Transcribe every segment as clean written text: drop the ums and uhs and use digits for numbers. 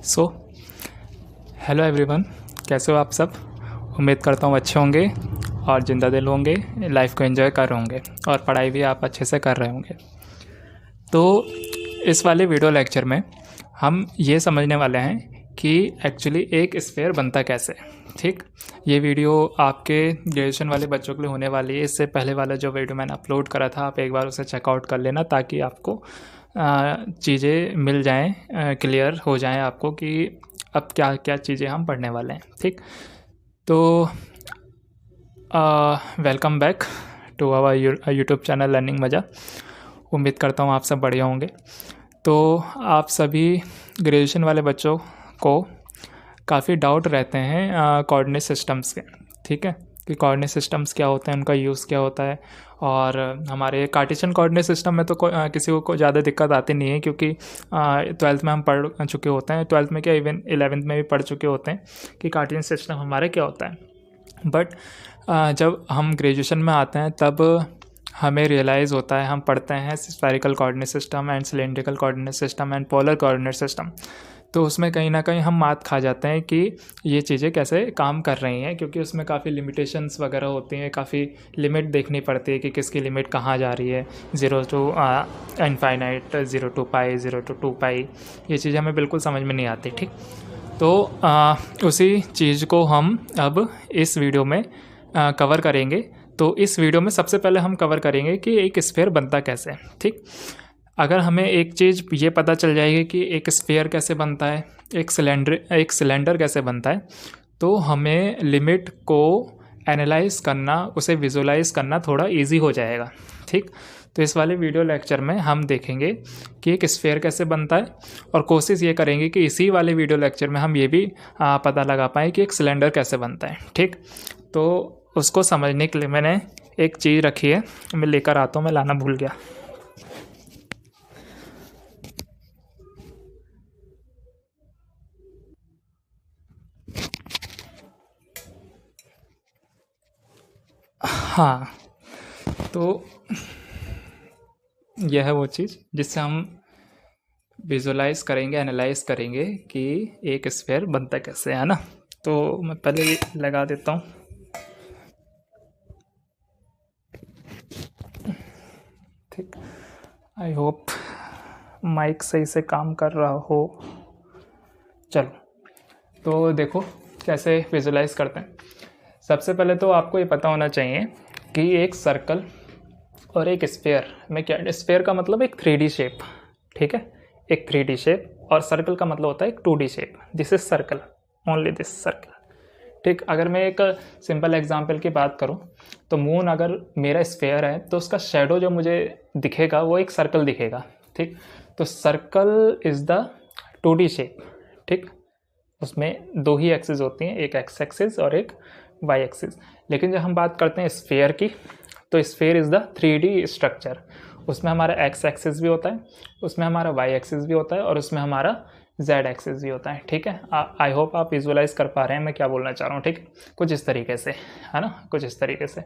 So hello everyone, कैसे हो आप सब। उम्मीद करता हूँ अच्छे होंगे और ज़िंदा दिल होंगे, लाइफ को एंजॉय कर रहे होंगे और पढ़ाई भी आप अच्छे से कर रहे होंगे। तो इस वाले वीडियो लेक्चर में हम ये समझने वाले हैं कि एक्चुअली एक स्फीयर बनता कैसे। ठीक, ये वीडियो आपके ग्रेजुएशन वाले बच्चों के लिए होने वाली है। इससे पहले वाला जो वीडियो मैंने अपलोड करा था, आप एक बार उसे चेकआउट कर लेना ताकि आपको चीज़ें मिल जाएं, क्लियर हो जाएं आपको कि अब क्या क्या चीज़ें हम पढ़ने वाले हैं। ठीक, तो welcome back to our YouTube channel learning Maza. उम्मीद करता हूँ आप सब बढ़िया होंगे। तो आप सभी ग्रेजुएशन वाले बच्चों को काफ़ी डाउट रहते हैं कोऑर्डिनेट सिस्टम्स के। ठीक है, कि कोऑर्डिनेट सिस्टम्स क्या होते हैं, उनका यूज़ क्या होता है। और हमारे कार्टेशियन कोऑर्डिनेट सिस्टम में तो किसी को ज़्यादा दिक्कत आती नहीं है, क्योंकि 12th में हम पढ़ चुके होते हैं। 12th में क्या, इवन 11th में भी पढ़ चुके होते हैं कि कार्टेशियन सिस्टम हमारे क्या होता है। बट जब हम ग्रेजुएशन में आते हैं तब हमें रियलाइज़ होता है, हम पढ़ते हैं spherical coordinate system and cylindrical coordinate system and polar coordinate system. तो उसमें कहीं ना कहीं हम मात खा जाते हैं कि ये चीज़ें कैसे काम कर रही हैं, क्योंकि उसमें काफ़ी लिमिटेशंस वगैरह होती हैं, काफ़ी लिमिट देखनी पड़ती है कि किसकी लिमिट कहाँ जा रही है, 0 to infinite, 0 to pi, 0 to 2 pi. ये चीज़ें हमें बिल्कुल समझ में नहीं आती। ठीक, तो उसी चीज़ को हम अब इस वीडियो में कवर करेंगे। तो इस वीडियो में सबसे पहले हम कवर करेंगे कि एक स्फीयर बनता कैसे। ठीक, अगर हमें एक चीज़ ये पता चल जाएगी कि एक स्फीयर कैसे बनता है, एक सिलेंडर कैसे बनता है, तो हमें लिमिट को एनालाइज करना, उसे विजुलाइज करना थोड़ा इजी हो जाएगा। ठीक, तो इस वाले वीडियो लेक्चर में हम देखेंगे कि एक स्फीयर कैसे बनता है, और कोशिश ये करेंगे कि इसी वाले वीडियो लेक्चर में हम ये भी पता लगा पाएँ कि एक सिलेंडर कैसे बनता है। ठीक, तो उसको समझने के लिए मैंने एक चीज़ रखी है, मैं लेकर आता हूँ, मैं लाना भूल गया। हाँ, तो यह है वो चीज़ जिससे हम विजुलाइज करेंगे, एनालाइज करेंगे कि एक स्फीयर बनता कैसे है ना। तो मैं पहले ये लगा देता हूँ। ठीक, आई होप माइक सही से काम कर रहा हो। चलो, तो देखो कैसे विजुलाइज करते हैं। सबसे पहले तो आपको ये पता होना चाहिए कि एक सर्कल और एक स्फीयर में क्या, स्फीयर का मतलब एक 3D शेप। ठीक है, एक 3D शेप, और सर्कल का मतलब होता है एक 2D shape. This is circle, only this circle. ठीक, अगर मैं एक सिंपल एग्जांपल की बात करूं तो मून अगर मेरा स्फीयर है तो उसका शेडो जो मुझे दिखेगा वो एक सर्कल दिखेगा। ठीक, तो circle is the 2D shape. ठीक, उसमें दो ही एक्सिस होती हैं, एक एक्स एक्सिस और एक वाई एक्सिस। लेकिन जब हम बात करते हैं स्फीयर की, तो sphere is the 3D structure. उसमें हमारा एक्स एक्सिस भी होता है, उसमें हमारा वाई एक्सिस भी होता है, और उसमें हमारा जेड एक्सिस भी होता है। ठीक है, आई होप आप विजुअलाइज कर पा रहे हैं मैं क्या बोलना चाह रहा हूँ। ठीक, कुछ इस तरीके से है ना, कुछ इस तरीके से।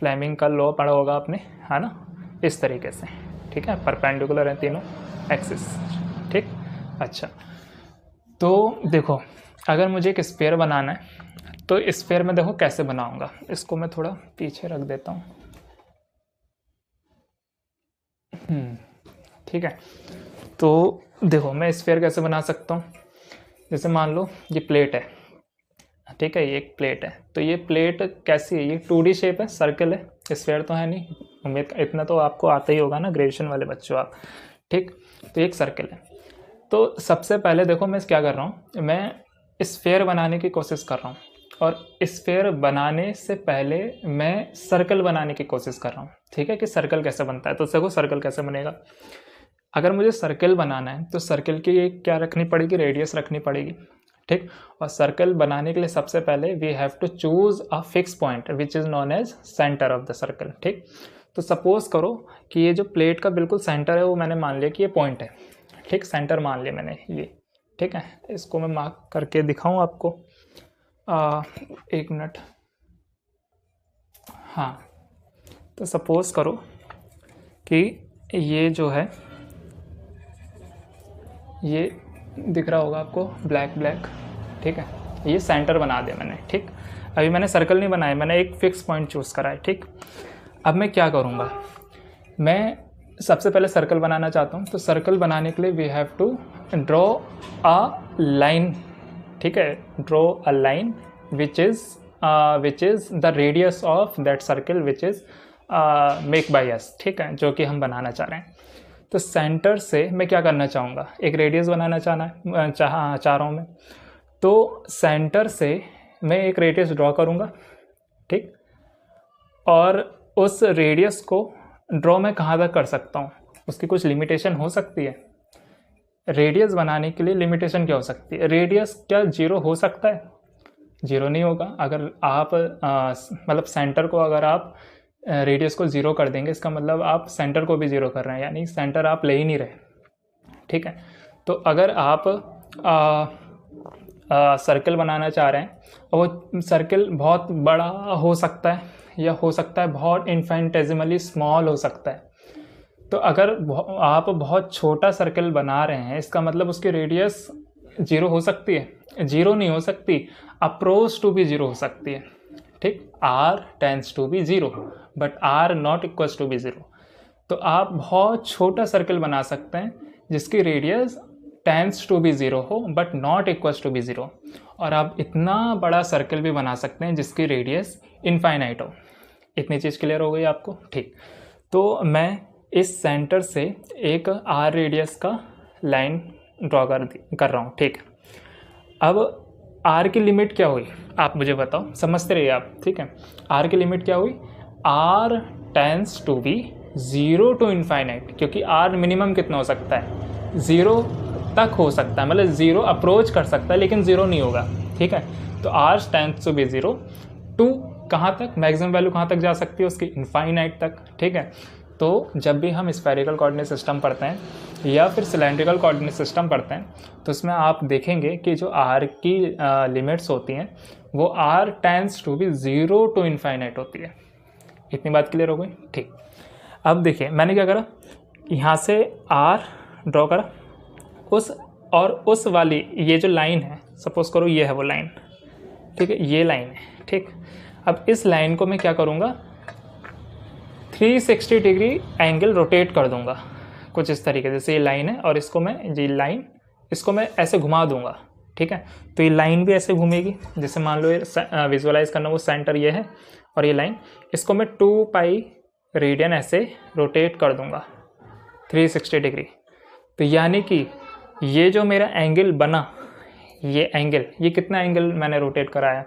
फ्लेमिंग का लॉ पढ़ा होगा आपने, है ना, इस तरीके से। ठीक है, परपेंडिकुलर हैं तीनों एक्सिस। ठीक, अच्छा, तो देखो अगर मुझे एक स्फीयर बनाना है तो स्फीयर में देखो कैसे बनाऊंगा। इसको मैं थोड़ा पीछे रख देता हूँ। ठीक है, तो देखो मैं स्फीयर कैसे बना सकता हूँ। जैसे मान लो ये प्लेट है। ठीक है, ये एक प्लेट है, तो ये प्लेट कैसी है, ये 2D शेप है, सर्कल है, स्फीयर तो है नहीं। उम्मीद इतना तो आपको आता ही होगा ना, ग्रेजुएशन वाले बच्चों आप। ठीक, तो एक सर्कल है। तो सबसे पहले देखो मैं क्या कर रहा हूँ, मैं स्फीयर बनाने की कोशिश कर रहा हूँ, और स्फीयर बनाने से पहले मैं सर्कल बनाने की कोशिश कर रहा हूँ। ठीक है, कि सर्कल कैसे बनता है। तो देखो सर्कल कैसे बनेगा। अगर मुझे सर्कल बनाना है तो सर्कल की क्या रखनी पड़ेगी, रेडियस रखनी पड़ेगी। ठीक, और सर्कल बनाने के लिए सबसे पहले we have to choose a fix point which is known as centre of the circle. ठीक, तो सपोज करो कि ये जो प्लेट का बिल्कुल सेंटर है वो मैंने मान लिया कि ये पॉइंट है। ठीक, सेंटर मान लिया मैंने ये। ठीक है, इसको मैं मार्क करके दिखाऊं आपको। एक मिनट। हाँ, तो सपोज करो कि ये जो है ये दिख रहा होगा आपको, ब्लैक ब्लैक, ठीक है, ये सेंटर बना दिया मैंने, ठीक। अभी मैंने सर्कल नहीं बनाया, मैंने एक फिक्स पॉइंट चूज़ करा है, ठीक। अब मैं क्या करूँगा, मैं सबसे पहले सर्कल बनाना चाहता हूँ, तो सर्कल बनाने के लिए we have to draw a line, ठीक है, draw a line which is the radius of that circle which is make by us, ठीक है, जो कि हम बनाना चाह रहे हैं। तो सेंटर से मैं क्या करना चाहूँगा, एक रेडियस बनाना चाह रहा हूँ मैं, तो सेंटर से मैं एक रेडियस ड्रॉ करूँगा, ठीक। और उस रेडियस को ड्रॉ मैं कहाँ तक कर सकता हूँ, उसकी कुछ लिमिटेशन हो सकती है। रेडियस बनाने के लिए लिमिटेशन क्या हो सकती है, रेडियस क्या 0 हो सकता है? 0 नहीं होगा। अगर आप मतलब सेंटर को अगर आप रेडियस को 0 कर देंगे, इसका मतलब आप सेंटर को भी 0 कर रहे हैं, यानी सेंटर आप ले ही नहीं रहे, ठीक है। तो अगर आप सर्कल बनाना चाह रहे हैं और वो सर्कल बहुत बड़ा हो सकता है या हो सकता है बहुत इन्फाइनिटेसिमली स्मॉल हो सकता है, तो अगर आप बहुत छोटा सर्कल बना रहे हैं, इसका मतलब उसकी रेडियस 0 हो सकती है? 0 नहीं हो सकती, अप्रोच टू भी 0 हो सकती है, ठीक। r tends to be 0 but r not equals to be 0। तो आप बहुत छोटा सर्कल बना सकते हैं जिसकी रेडियस टेंस टू बी 0 हो but not equals to be 0, और आप इतना बड़ा सर्कल भी बना सकते हैं जिसकी रेडियस इनफाइनाइट हो। इतनी चीज़ क्लियर हो गई आपको, ठीक। तो मैं इस सेंटर से एक r रेडियस का लाइन ड्रॉ कर रहा हूँ, ठीक। अब r की लिमिट क्या हुई आप मुझे बताओ, समझते रहिए आप, ठीक है। r की लिमिट क्या हुई, r tends to be 0 to infinite, क्योंकि r मिनिमम कितना हो सकता है, 0 तक हो सकता है, मतलब 0 अप्रोच कर सकता है लेकिन 0 नहीं होगा, ठीक है। तो r tends to be 0 to कहाँ तक, मैक्सिमम वैल्यू कहाँ तक जा सकती है उसकी, इनफाइनाइट तक, ठीक है। तो जब भी हम स्फेरिकल कोऑर्डिनेट सिस्टम पढ़ते हैं या फिर सिलेंड्रिकल कोऑर्डिनेट सिस्टम पढ़ते हैं, तो उसमें आप देखेंगे कि जो r की लिमिट्स होती हैं वो r tends to be 0 to infinite होती है। इतनी बात क्लियर हो गई, ठीक। अब देखिए मैंने क्या करा, यहाँ से r ड्रॉ करा, उस वाली ये जो लाइन है, सपोज करो ये है वो लाइन, ठीक है, ये लाइन है, ठीक। अब इस लाइन को मैं क्या करूँगा, 360 डिग्री एंगल रोटेट कर दूंगा कुछ इस तरीके से। जैसे ये लाइन है और इसको मैं ऐसे घुमा दूंगा, ठीक है। तो ये लाइन भी ऐसे घूमेगी, जैसे मान लो ये विजुअलाइज करना, वो सेंटर ये है और ये लाइन, इसको मैं 2 पाई रेडियन ऐसे रोटेट कर दूंगा 360 डिग्री। तो यानी कि ये जो मेरा एंगल बना, ये एंगल, ये कितना एंगल मैंने रोटेट कराया,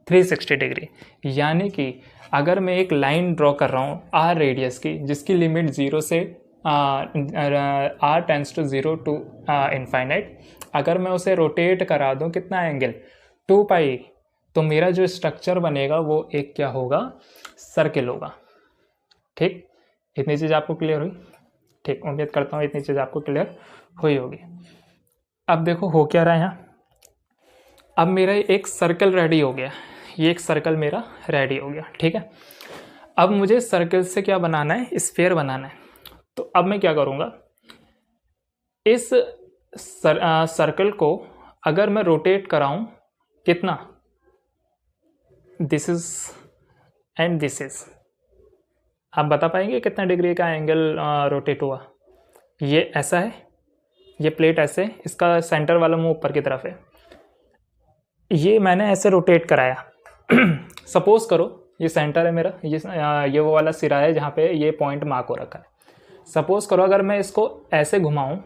360 डिग्री। यानी कि अगर मैं एक लाइन ड्रॉ कर रहा हूँ r रेडियस की, जिसकी लिमिट 0 से r tends to 0 to infinite, अगर मैं उसे रोटेट करा दूँ कितना एंगल, 2 पाई, तो मेरा जो स्ट्रक्चर बनेगा वो एक क्या होगा, सर्किल होगा, ठीक। इतनी चीज़ आपको क्लियर हुई, ठीक। उम्मीद करता हूँ इतनी चीज़ आपको क्लियर हुई होगी। अब देखो हो क्या रहा है यहाँ, अब मेरा एक सर्कल रेडी हो गया, ये एक सर्कल मेरा रेडी हो गया, ठीक है। अब मुझे सर्कल से क्या बनाना है, स्फीयर बनाना है। तो अब मैं क्या करूँगा, इस सर्कल को अगर मैं रोटेट कराऊँ कितना, this is and this is, आप बता पाएंगे कितना डिग्री का एंगल रोटेट हुआ। ये ऐसा है, ये प्लेट ऐसे, इसका सेंटर वाला मुंह ऊपर की तरफ है, ये मैंने ऐसे रोटेट कराया। सपोज करो ये सेंटर है मेरा, ये वो वाला सिरा है जहाँ पे ये पॉइंट मार्क हो रखा है। सपोज करो अगर मैं इसको ऐसे घुमाऊँ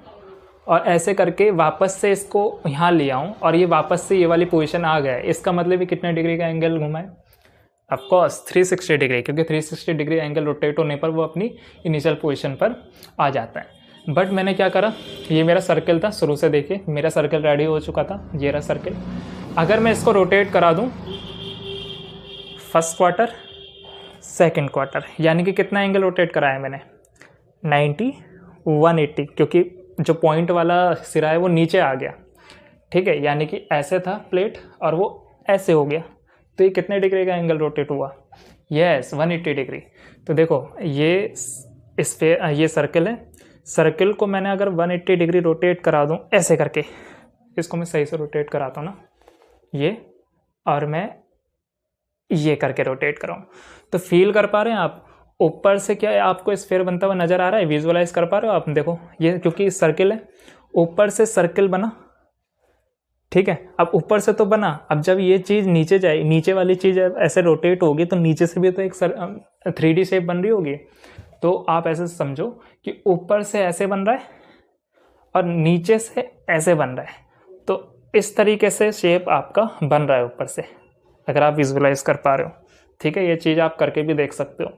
और ऐसे करके वापस से इसको यहाँ ले आऊँ और ये वापस से ये वाली पोजीशन आ गया है, इसका मतलब ये कितने डिग्री का एंगल घुमा है, ऑफकोर्स 360 डिग्री, क्योंकि 360 डिग्री एंगल रोटेट होने पर वो अपनी इनिशियल पोजीशन पर आ जाता है। बट मैंने क्या करा, ये मेरा सर्कल था, शुरू से देखिए मेरा सर्कल रेडी हो चुका था, ये रहा सर्कल। अगर मैं इसको रोटेट करा दूँ फर्स्ट क्वार्टर, सेकंड क्वार्टर, यानी कि कितना एंगल रोटेट कराया मैंने, 90, 180, क्योंकि जो पॉइंट वाला सिरा है वो नीचे आ गया, ठीक है। यानी कि ऐसे था प्लेट और वो ऐसे हो गया, तो ये कितने डिग्री का एंगल रोटेट हुआ, यस 180 डिग्री। तो देखो ये सर्कल है, सर्कल को मैंने अगर 180 डिग्री रोटेट करा दूं ऐसे करके, इसको मैं सही से रोटेट कराता हूँ ना, ये, और मैं ये करके रोटेट कराऊँ, तो फील कर पा रहे हैं आप ऊपर से क्या आपको स्फीयर बनता हुआ नज़र आ रहा है, विजुअलाइज कर पा रहे हो आप? देखो ये क्योंकि सर्किल है, ऊपर से सर्किल बना, ठीक है। अब ऊपर से तो बना, अब जब ये चीज़ नीचे जाए, नीचे वाली चीज़ ऐसे रोटेट होगी तो नीचे से भी तो एक 3D शेप बन रही होगी। तो आप ऐसे समझो कि ऊपर से ऐसे बन रहा है और नीचे से ऐसे बन रहा है, तो इस तरीके से शेप आपका बन रहा है ऊपर से, अगर आप विजुअलाइज कर पा रहे हो, ठीक है। ये चीज़ आप करके भी देख सकते हो।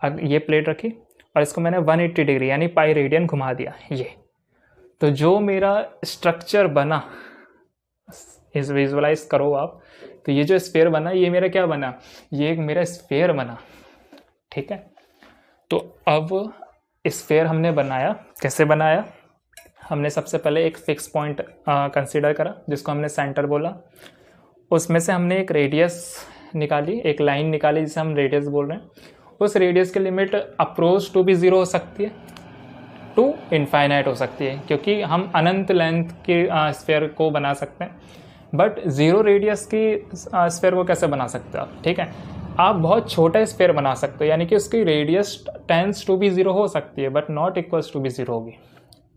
अब ये प्लेट रखी और इसको मैंने 180 डिग्री यानी पाई रेडियन घुमा दिया, ये, तो जो मेरा स्ट्रक्चर बना, इस विजुअलाइज करो आप, तो ये जो स्फीयर बना ये मेरा क्या बना, ये एक मेरा स्फीयर बना, ठीक है। तो अब स्फीयर हमने बनाया, कैसे बनाया, हमने सबसे पहले एक फिक्स पॉइंट कंसीडर करा जिसको हमने सेंटर बोला, उसमें से हमने एक रेडियस निकाली, एक लाइन निकाली जिसे हम रेडियस बोल रहे हैं। उस रेडियस की लिमिट अप्रोच टू भी 0 हो सकती है, टू इनफाइनाइट हो सकती है, क्योंकि हम अनंत लेंथ की स्फीयर को बना सकते हैं, बट 0 रेडियस की स्फीयर को कैसे बना सकते हो आप, ठीक है। आप बहुत छोटा स्फीयर बना सकते हो, यानी कि उसकी रेडियस टेंस टू भी 0 हो सकती है बट नॉट इक्वल्स टू भी 0 होगी,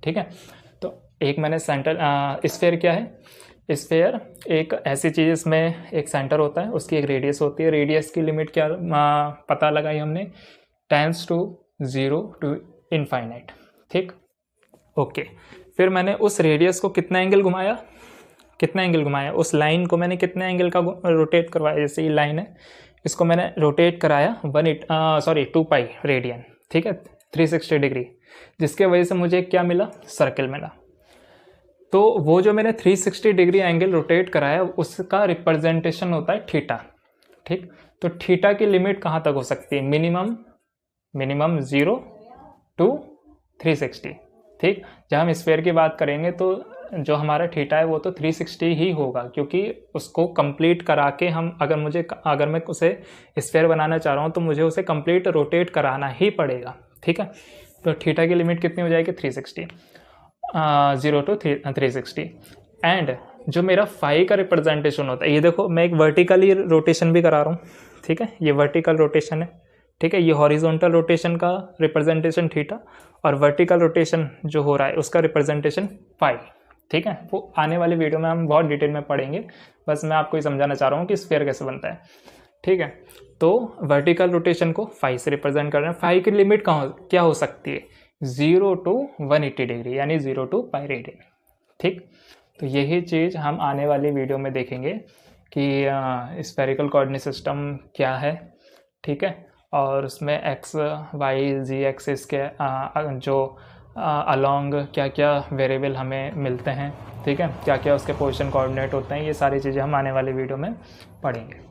ठीक है। तो एक मैंने सेंटर, स्फीयर क्या है, स्फीयर एक ऐसी चीज़ इसमें एक सेंटर होता है, उसकी एक रेडियस होती है, रेडियस की लिमिट क्या पता लगाई हमने, टेंस टू 0 टू इनफाइनाइट, ठीक, ओके। फिर मैंने उस रेडियस को कितना एंगल घुमाया, कितना एंगल घुमाया, उस लाइन को मैंने कितने एंगल का रोटेट करवाया, जैसे ये लाइन है इसको मैंने रोटेट कराया 2 पाई रेडियन, ठीक है, 360 डिग्री, जिसके वजह से मुझे क्या मिला, सर्किल मिला। तो वो जो मैंने 360 डिग्री एंगल रोटेट कराया उसका रिप्रेजेंटेशन होता है थीटा, ठीक। तो थीटा की लिमिट कहाँ तक हो सकती है, मिनिमम 0 टू 360, ठीक। जब हम स्फीयर की बात करेंगे तो जो हमारा थीटा है वो तो 360 ही होगा, क्योंकि उसको कंप्लीट करा के हम अगर मैं उसे स्फीयर बनाना चाह रहा हूँ तो मुझे उसे कंप्लीट रोटेट कराना ही पड़ेगा, ठीक है। तो थीटा की लिमिट कितनी हो जाएगी, 360, 0 टू 360। एंड जो मेरा फाई का रिप्रेजेंटेशन होता है, ये देखो मैं एक वर्टिकली रोटेशन भी करा रहा हूँ, ठीक है, ये वर्टिकल रोटेशन है, ठीक है। ये हॉरिजॉन्टल रोटेशन का रिप्रेजेंटेशन थीटा और वर्टिकल रोटेशन जो हो रहा है उसका रिप्रेजेंटेशन फाई, ठीक है। वो आने वाले वीडियो में हम बहुत डिटेल में पढ़ेंगे, बस मैं आपको ये समझाना चाह रहा हूँ कि स्फीयर कैसे बनता है, ठीक है। तो वर्टिकल रोटेशन को फाई से रिप्रेजेंट कर रहे हैं, फाई की लिमिट क्या हो सकती है, 0 टू 180 डिग्री यानी 0 टू पाई रेडियन, ठीक। तो यही चीज़ हम आने वाली वीडियो में देखेंगे कि स्फेरिकल कोऑर्डिनेट सिस्टम क्या है, ठीक है, और उसमें एक्स वाई जी एक्सिस के जो अलोंग क्या क्या वेरिएबल हमें मिलते हैं, ठीक है, क्या क्या उसके पोजीशन कोऑर्डिनेट होते हैं, ये सारी चीज़ें हम आने वाले वीडियो में पढ़ेंगे।